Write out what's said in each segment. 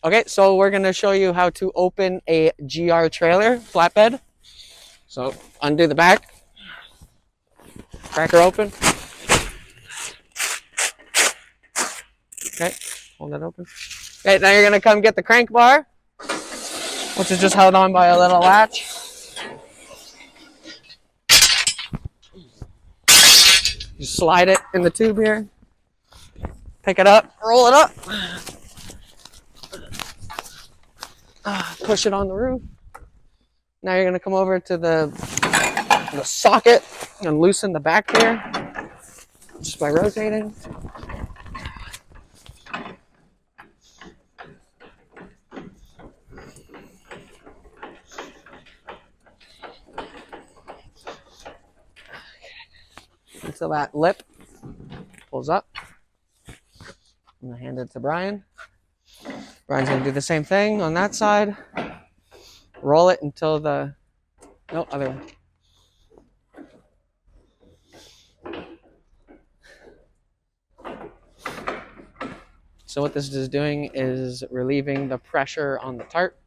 Okay, so we're going to show you how to open a GR trailer flatbed. So undo the back, crack her open. Okay, hold that open. Okay, now you're going to come get the crank bar, which is just held on by a little latch. You slide it in the tube here, pick it up, roll it up, push it on the roof. Now you're going to come over to the socket and loosen the back there just by rotating. Until that lip pulls up. I'm going to hand it to Brian. Brian's going to do the same thing on that side. Roll it until the... No, other way. So what this is doing is relieving the pressure on the tarp.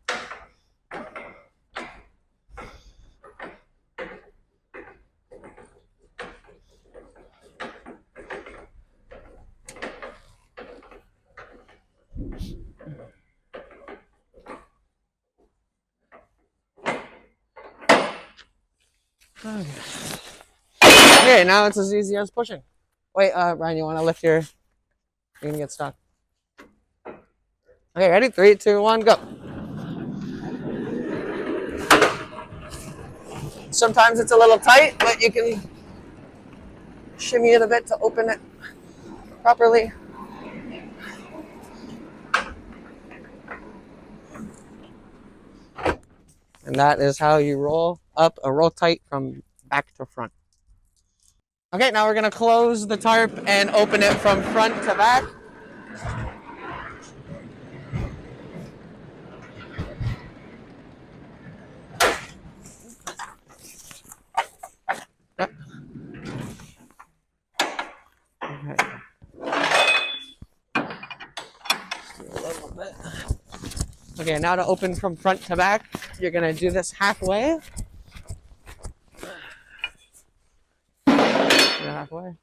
Okay, now it's as easy as pushing. Wait, Ryan, you want to lift your... You're going to get stuck. Okay, ready? 3, 2, 1, go. Sometimes it's a little tight, but you can shimmy it a bit to open it properly. And that is how you roll up a roll tight from back to front. Okay, now we're going to close the tarp and open it from front to back. Okay. A little bit. Okay, now to open from front to back, you're going to do this halfway. Halfway.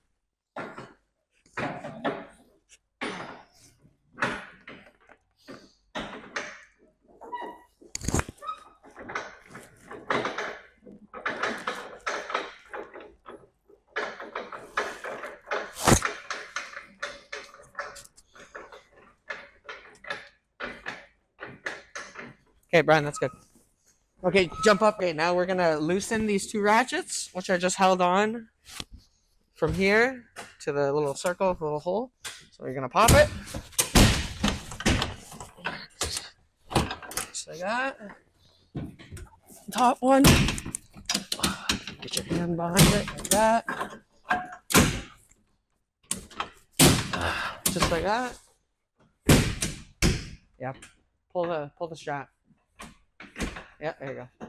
Okay, Brian, that's good. Okay, jump up. Okay, now we're going to loosen these 2 ratchets, which are just held on from here to the little circle, the little hole. So we're going to pop it. Just like that. Top one. Get your hand behind it like that. Just like that. Yeah. Pull the strap. Yeah, there you go.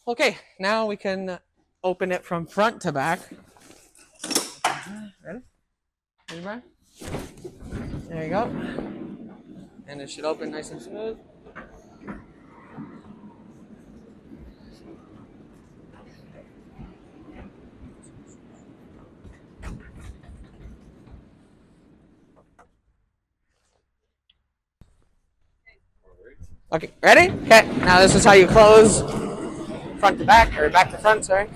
Okay, now we can open it from front to back. Ready? Ready, Brian? There you go. And it should open nice and smooth. Okay, ready? Okay, now this is how you close front to back, or back to front, sorry.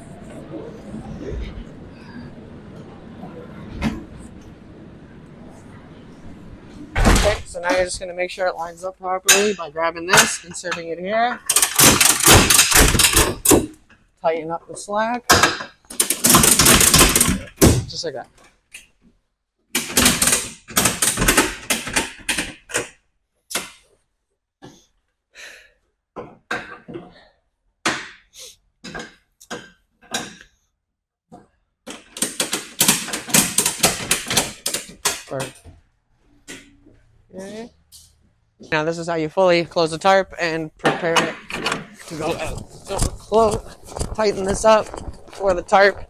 Okay, so now you're just going to make sure it lines up properly by grabbing this, inserting it here. Tighten up the slack. Just like that. Okay. Now this is how you fully close the tarp and prepare it to go out. So close, tighten this up where the tarp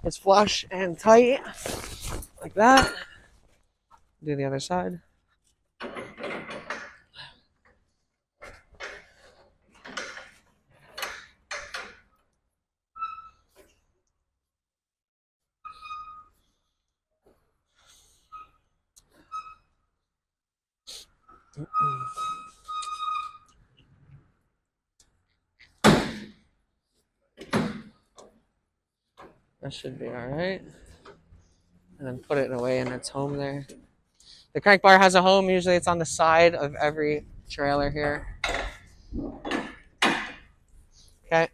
is flush and tight, like that. Do the other side. That should be all right. And then put it away in its home there. The crank bar has a home. Usually it's on the side of every trailer here. Okay.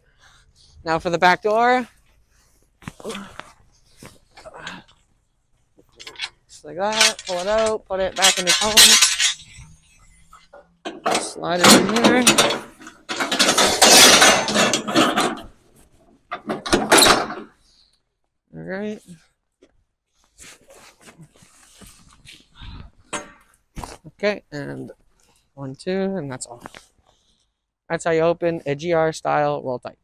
Now for the back door. Just like that. Pull it out. Put it back in its home. Slide it in here. All right. Okay, and 1, 2, and that's all. That's how you open a GR style roll type.